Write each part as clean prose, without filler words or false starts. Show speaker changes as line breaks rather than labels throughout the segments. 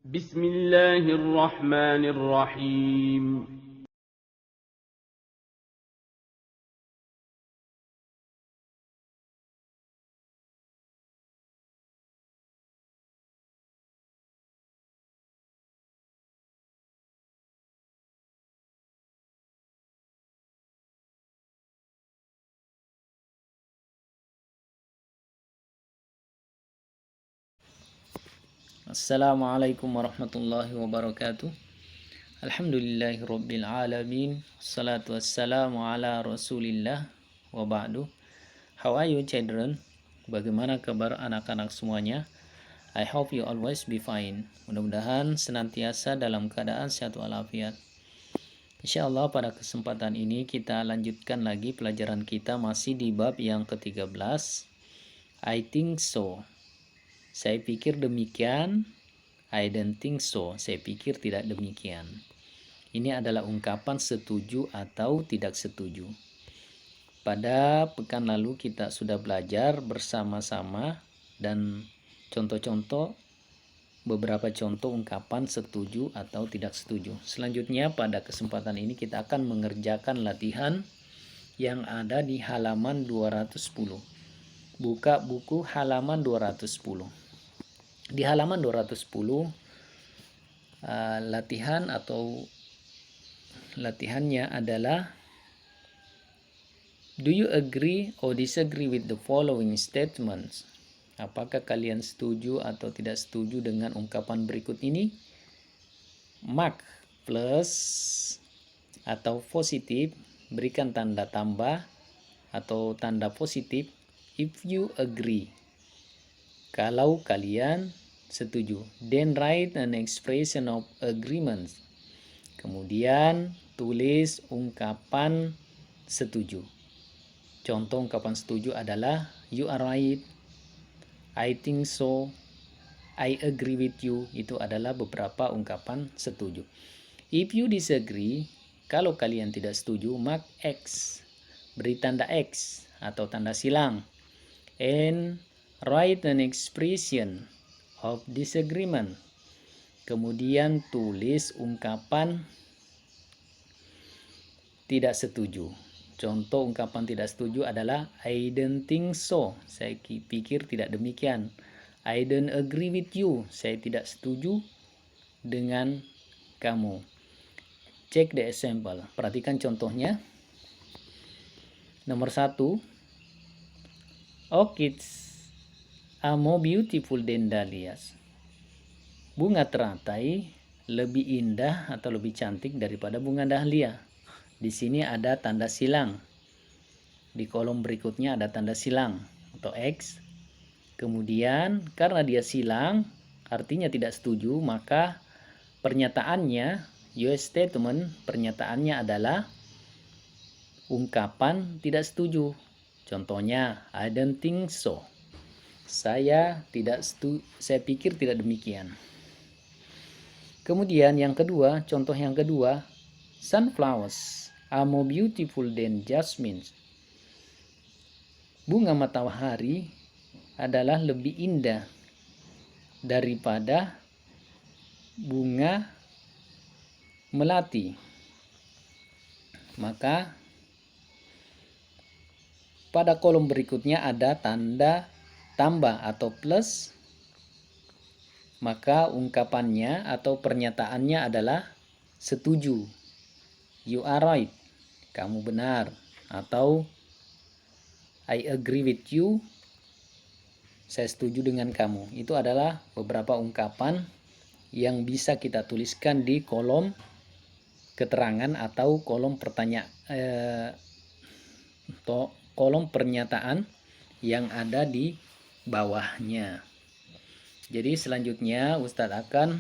بسم الله الرحمن الرحيم.
Assalamualaikum warahmatullahi wabarakatuh. Alhamdulillahirabbil alamin. Wassalatu wassalamu ala Rasulillah wa ba'du. How are you children? Bagaimana kabar anak-anak semuanya? I hope you always be fine. Mudah-mudahan senantiasa dalam keadaan sehat walafiat. Insyaallah pada kesempatan ini kita lanjutkan lagi pelajaran kita masih di bab yang ke-13. I think so. Saya pikir demikian. I don't think so. Saya pikir tidak demikian. Ini adalah ungkapan setuju atau tidak setuju. Pada pekan lalu kita sudah belajar bersama-sama dan contoh-contoh beberapa contoh ungkapan setuju atau tidak setuju. Selanjutnya pada kesempatan ini kita akan mengerjakan latihan yang ada di halaman 210. Buka buku halaman 210. Di halaman 210 latihannya adalah do you agree or disagree with the following statements? Apakah kalian setuju atau tidak setuju dengan ungkapan berikut ini? Mark plus atau positif, berikan tanda tambah atau tanda positif if you agree. Kalau kalian setuju, then write an expression of agreement. Kemudian tulis ungkapan setuju. Contoh ungkapan setuju adalah you are right, I think so, I agree with you. Itu adalah beberapa ungkapan setuju. If you disagree, kalau kalian tidak setuju, mark X. Beri tanda X atau tanda silang. And write an expression of disagreement. Kemudian tulis ungkapan tidak setuju. Contoh ungkapan tidak setuju adalah I don't think so. Saya pikir tidak demikian. I don't agree with you. Saya tidak setuju dengan kamu. Check the example. Perhatikan contohnya. Nomor 1. Orchids are more beautiful than dahlias. Bunga teratai lebih indah atau lebih cantik daripada bunga dahlia. Di sini ada tanda silang. Di kolom berikutnya ada tanda silang atau X. Kemudian karena dia silang, artinya tidak setuju, maka pernyataannya, your statement, pernyataannya adalah ungkapan tidak setuju. Contohnya, I don't think so. Saya pikir tidak demikian. Kemudian yang kedua, contoh yang kedua, sunflowers are more beautiful than jasmine. Bunga matahari adalah lebih indah daripada bunga melati. Maka pada kolom berikutnya ada tanda tambah atau plus. Maka ungkapannya atau pernyataannya adalah setuju. You are right. Kamu benar. Atau I agree with you. Saya setuju dengan kamu. Itu adalah beberapa ungkapan yang bisa kita tuliskan di kolom keterangan atau kolom kolom pernyataan yang ada di bawahnya. Jadi selanjutnya Ustadz akan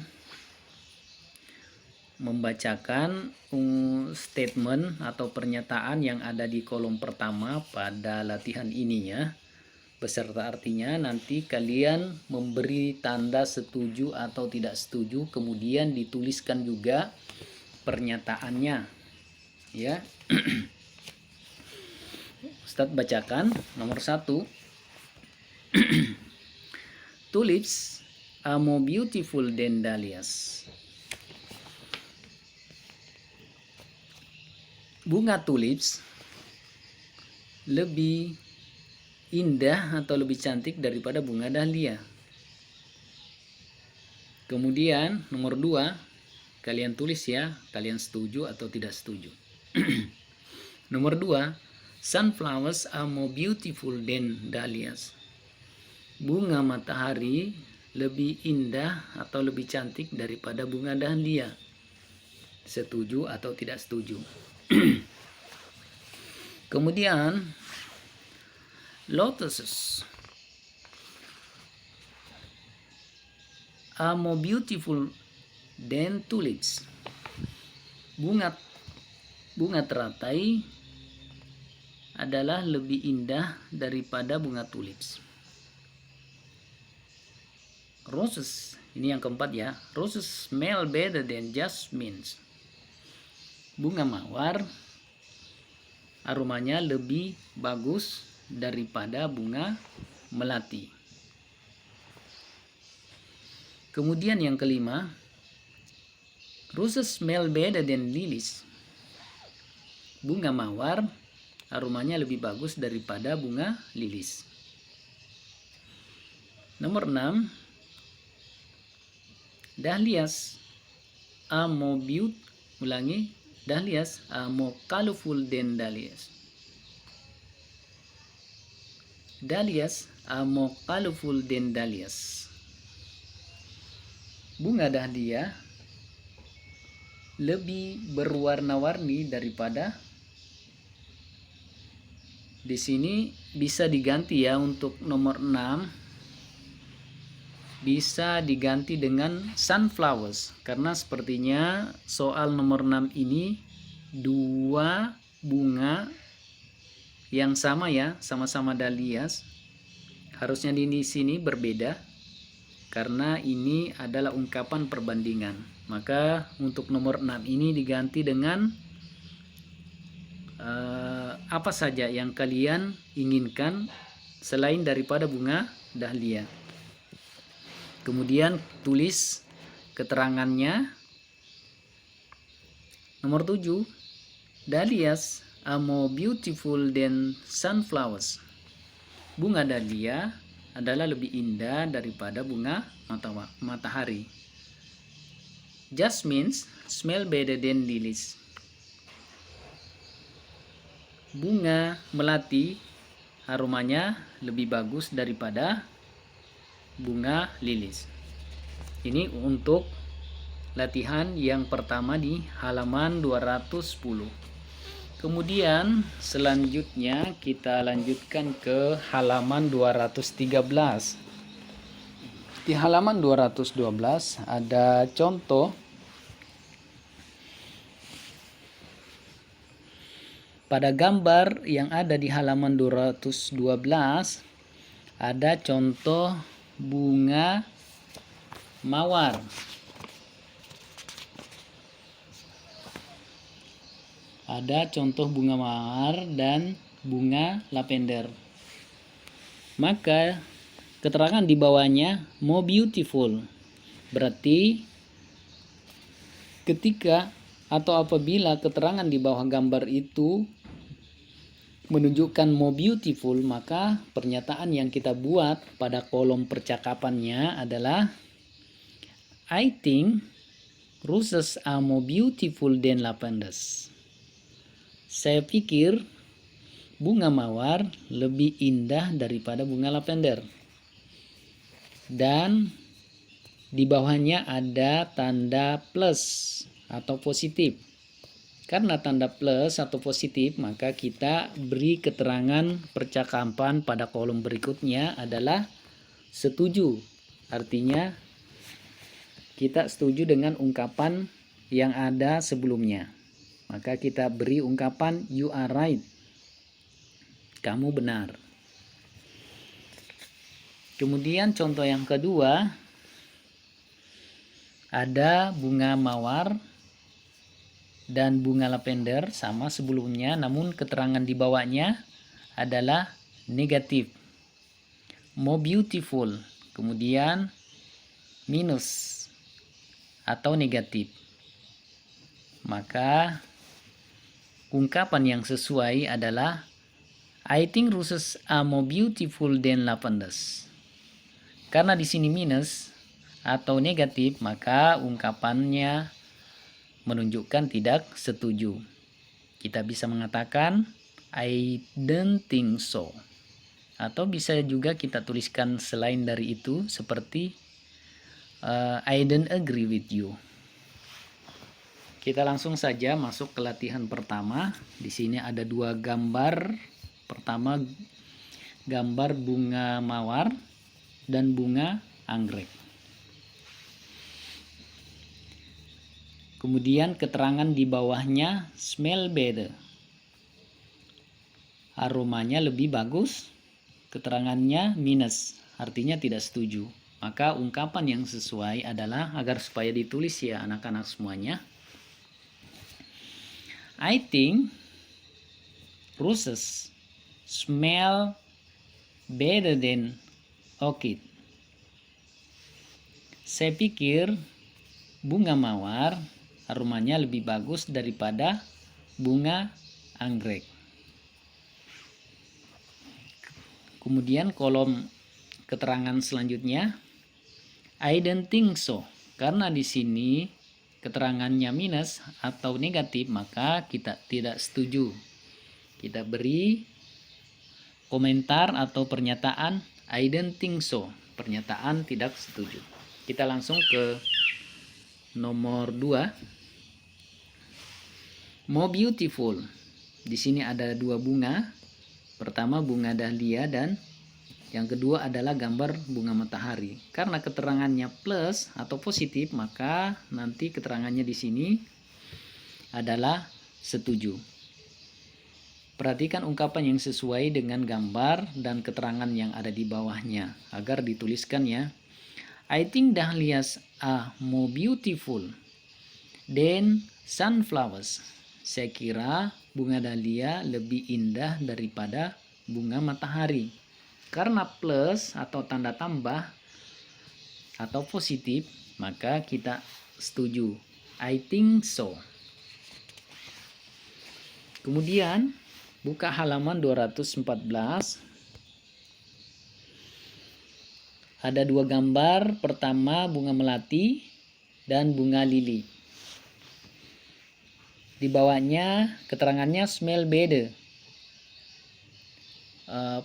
membacakan statement atau pernyataan yang ada di kolom pertama pada latihan ini ya, beserta artinya. Nanti kalian memberi tanda setuju atau tidak setuju, kemudian dituliskan juga pernyataannya ya. Ustadz bacakan nomor 1. Tulips are more beautiful than dahlias. Bunga tulips lebih indah atau lebih cantik daripada bunga dahlia. Kemudian nomor 2, kalian tulis ya, kalian setuju atau tidak setuju. Nomor 2, sunflowers are more beautiful than dahlias. Bunga matahari lebih indah atau lebih cantik daripada bunga dahlia. Setuju atau tidak setuju? Kemudian lotuses are more beautiful than tulips. Bunga teratai adalah lebih indah daripada bunga tulips. Roses, ini yang keempat ya. Roses smell better than jasmines. Bunga mawar aromanya lebih bagus daripada bunga melati. Kemudian yang kelima, roses smell better than lilies. Bunga mawar aromanya lebih bagus daripada bunga lilis. Nomor 6, dahlias are more dahlias are more colorful than dahlias. Dahlias are more colorful than dahlias. Bunga dahlia lebih berwarna-warni daripada. Di sini bisa diganti ya, untuk nomor 6 bisa diganti dengan sunflowers, karena sepertinya soal nomor 6 ini dua bunga yang sama ya, sama-sama dahlias. Harusnya di sini berbeda karena ini adalah ungkapan perbandingan. Maka untuk nomor 6 ini diganti dengan apa saja yang kalian inginkan selain daripada bunga dahlia. Kemudian tulis keterangannya. Nomor 7, dahlias are more beautiful than sunflowers. Bunga dahlia adalah lebih indah daripada bunga matahari. Jasmines smell better than lilies. Bunga melati aromanya lebih bagus daripada bunga lilis. Ini untuk latihan yang pertama di halaman 210. Kemudian selanjutnya kita lanjutkan ke halaman 213. Di halaman 212 ada contoh. Pada gambar yang ada di halaman 212 ada contoh bunga mawar. Ada contoh bunga mawar dan bunga lavender. Maka keterangan di bawahnya more beautiful. Berarti ketika atau apabila keterangan di bawah gambar itu menunjukkan more beautiful, maka pernyataan yang kita buat pada kolom percakapannya adalah I think roses are more beautiful than lavenders. Saya pikir bunga mawar lebih indah daripada bunga lavender. Dan di bawahnya ada tanda plus atau positif. Karena tanda plus atau positif, maka kita beri keterangan percakapan pada kolom berikutnya adalah setuju. Artinya kita setuju dengan ungkapan yang ada sebelumnya. Maka kita beri ungkapan you are right. Kamu benar. Kemudian contoh yang kedua, ada bunga mawar dan bunga lavender sama sebelumnya, namun keterangan di bawahnya adalah negatif. More beautiful. Kemudian minus atau negatif, maka ungkapan yang sesuai adalah I think roses are more beautiful than lavenders. Karena di sini minus atau negatif, maka ungkapannya menunjukkan tidak setuju. Kita bisa mengatakan I don't think so. Atau bisa juga kita tuliskan selain dari itu seperti I don't agree with you. Kita langsung saja masuk ke latihan pertama. Di sini ada dua gambar. Pertama, gambar bunga mawar dan bunga anggrek. Kemudian keterangan di bawahnya smell better. Aromanya lebih bagus. Keterangannya minus, artinya tidak setuju. Maka ungkapan yang sesuai adalah, agar supaya ditulis ya anak-anak semuanya, I think roses smell better than orchid. Saya pikir bunga mawar aromanya lebih bagus daripada bunga anggrek. Kemudian kolom keterangan selanjutnya, I don't think so. Karena di sini keterangannya minus atau negatif, maka kita tidak setuju. Kita beri komentar atau pernyataan I don't think so, pernyataan tidak setuju. Kita langsung ke nomor 2. More beautiful. Di sini ada dua bunga. Pertama bunga dahlia dan yang kedua adalah gambar bunga matahari. Karena keterangannya plus atau positif, maka nanti keterangannya di sini adalah setuju. Perhatikan ungkapan yang sesuai dengan gambar dan keterangan yang ada di bawahnya agar dituliskan ya. I think dahlias are more beautiful than sunflowers. Saya kira bunga dahlia lebih indah daripada bunga matahari. Karena plus atau tanda tambah atau positif, maka kita setuju. I think so. Kemudian buka halaman 214. Ada dua gambar. Pertama bunga melati dan bunga lili. Di bawahnya keterangannya smell better,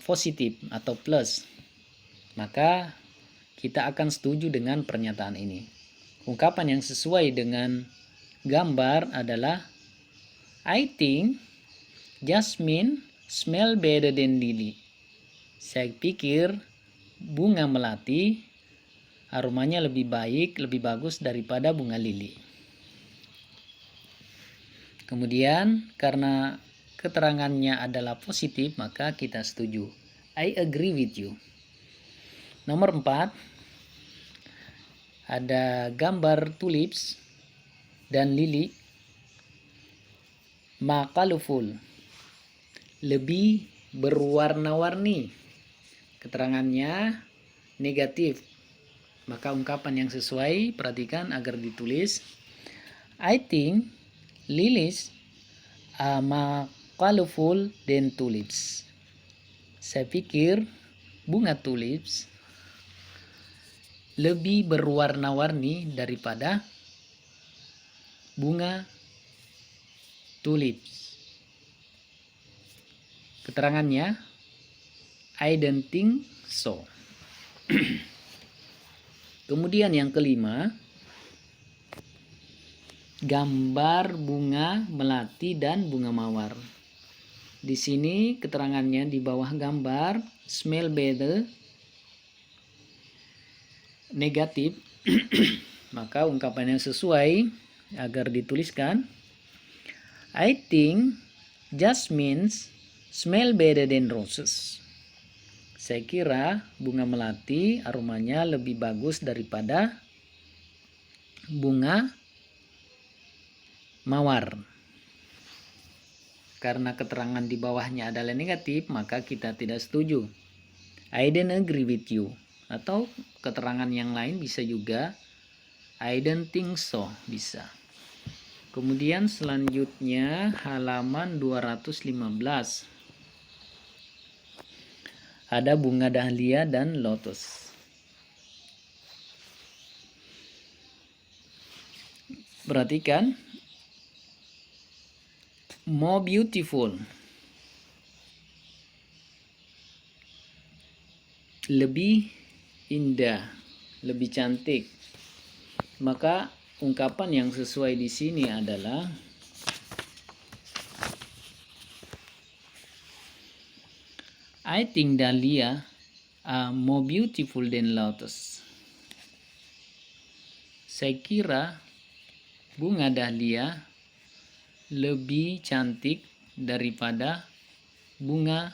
positif atau plus. Maka kita akan setuju dengan pernyataan ini. Ungkapan yang sesuai dengan gambar adalah I think jasmine smell better than lily. Saya pikir bunga melati aromanya lebih baik, lebih bagus daripada bunga lili. Kemudian karena keterangannya adalah positif, maka kita setuju. I agree with you. Nomor 4. Ada gambar tulips dan lili. More colorful. Lebih berwarna-warni. Keterangannya negatif. Maka ungkapan yang sesuai, perhatikan agar ditulis. I think lilies are more colorful than tulips. Saya pikir bunga tulips lebih berwarna-warni daripada bunga tulips. Keterangannya I don't think so. Kemudian yang kelima, gambar bunga melati dan bunga mawar. Di sini keterangannya di bawah gambar smell better negatif. Maka ungkapannya sesuai agar dituliskan I think jasmines smell better than roses. Saya kira bunga melati aromanya lebih bagus daripada bunga mawar. Karena keterangan di bawahnya adalah negatif, maka kita tidak setuju. I don't agree with you. Atau keterangan yang lain bisa juga I don't think so, bisa. Kemudian selanjutnya halaman 215. Ada bunga dahlia dan lotus. Perhatikan. More beautiful. Lebih indah, lebih cantik. Maka ungkapan yang sesuai di sini adalah I think dahlia are more beautiful than lotus. Saya kira bunga dahlia lebih cantik daripada bunga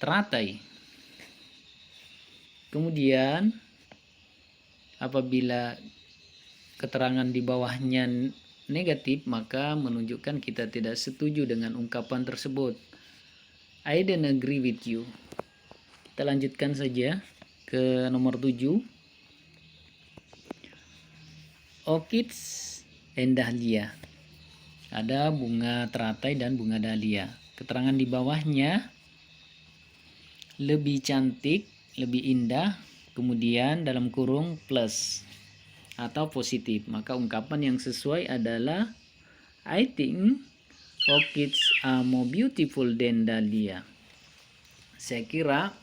teratai. Kemudian apabila keterangan di bawahnya negatif, maka menunjukkan kita tidak setuju dengan ungkapan tersebut. I don't agree with you. Kita lanjutkan saja ke nomor 7. Orchids and dahlia. Ada bunga teratai dan bunga dahlia. Keterangan di bawahnya lebih cantik, lebih indah, kemudian dalam kurung plus atau positif. Maka ungkapan yang sesuai adalah I think orchids are more beautiful than dahlia. Saya kira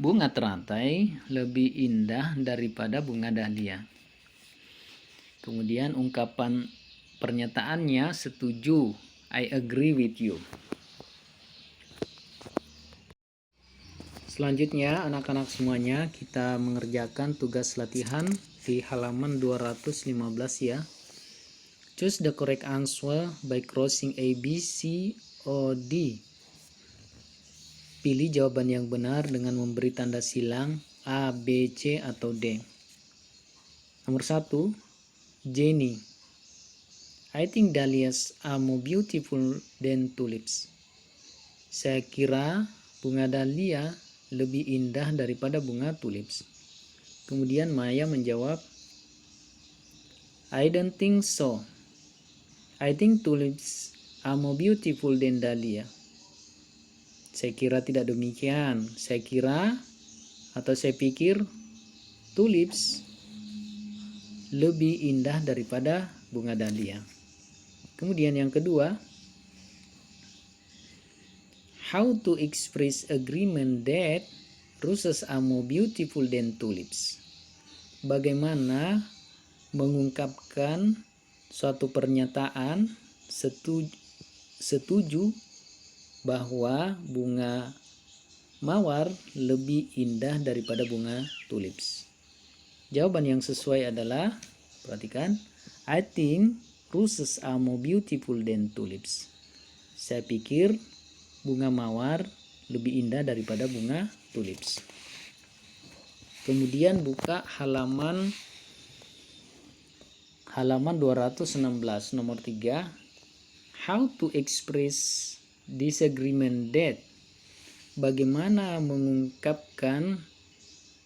bunga teratai lebih indah daripada bunga dahlia. Kemudian ungkapan pernyataannya setuju, I agree with you. Selanjutnya anak-anak semuanya kita mengerjakan tugas latihan di halaman 215 ya. Choose the correct answer by crossing A, B, C, or D. Pilih jawaban yang benar dengan memberi tanda silang A, B, C, atau D. Nomor 1, Jenny. I think dahlias are more beautiful than tulips. Saya kira bunga dahlia lebih indah daripada bunga tulips. Kemudian Maya menjawab, I don't think so. I think tulips are more beautiful than dahlia. Saya kira tidak demikian. Saya kira atau saya pikir tulips lebih indah daripada bunga dahlia. Kemudian yang kedua, how to express agreement that roses are more beautiful than tulips. Bagaimana mengungkapkan suatu pernyataan setuju bahwa bunga mawar lebih indah daripada bunga tulips. Jawaban yang sesuai adalah, perhatikan, I think roses are more beautiful than tulips. Saya pikir bunga mawar lebih indah daripada bunga tulips. Kemudian buka halaman 216 nomor 3. How to express disagreement that. Bagaimana mengungkapkan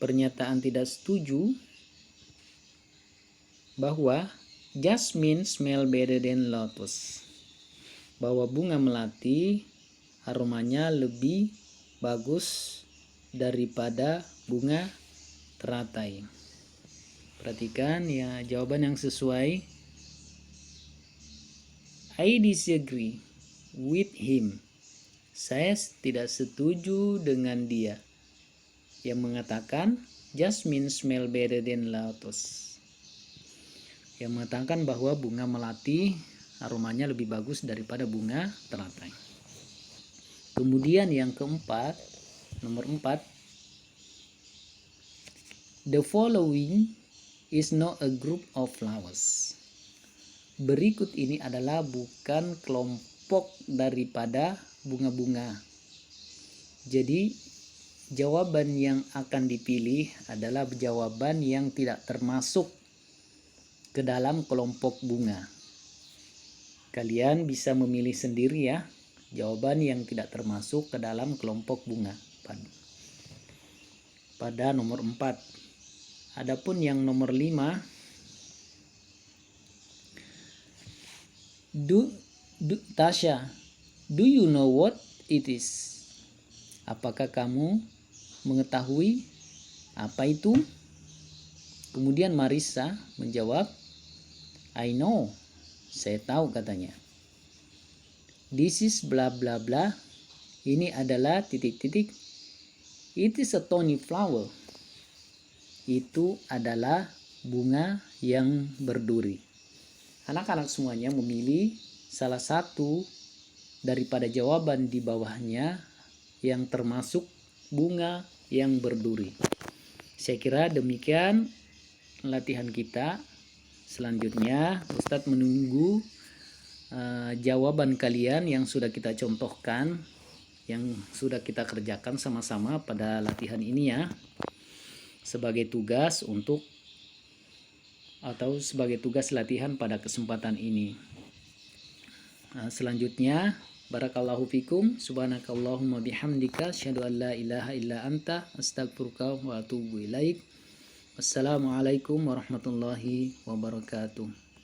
pernyataan tidak setuju bahwa jasmine smell better than lotus. Bahwa bunga melati aromanya lebih bagus daripada bunga teratai. Perhatikan ya jawaban yang sesuai. I disagree with him. Saya tidak setuju dengan dia yang mengatakan jasmine smell better than lotus. Yang mengatakan bahwa bunga melati aromanya lebih bagus daripada bunga teratai. Kemudian yang keempat, nomor 4. The following is not a group of flowers. Berikut ini adalah bukan kelompok daripada bunga-bunga. Jadi jawaban yang akan dipilih adalah jawaban yang tidak termasuk ke dalam kelompok bunga. Kalian bisa memilih sendiri ya, jawaban yang tidak termasuk ke dalam kelompok bunga. pada nomor 4. Adapun yang nomor 5, Tasha, do you know what it is? Apakah kamu mengetahui apa itu? Kemudian Marissa menjawab, I know, saya tahu katanya. This is bla bla bla. Ini adalah titik-titik. It is a thorny flower. Itu adalah bunga yang berduri. Anak-anak semuanya memilih salah satu daripada jawaban di bawahnya yang termasuk bunga yang berduri. Saya kira demikian latihan kita. Selanjutnya Ustadz menunggu jawaban kalian yang sudah kita contohkan, yang sudah kita kerjakan sama-sama pada latihan ini ya, sebagai tugas sebagai tugas latihan pada kesempatan ini. Selanjutnya, barakallahu fikum, subhanakallahumma bihamdika, asyhadu an la ilaha illa anta, astaghfiruka wa atubu ilaik. Wassalamualaikum warahmatullahi wabarakatuh.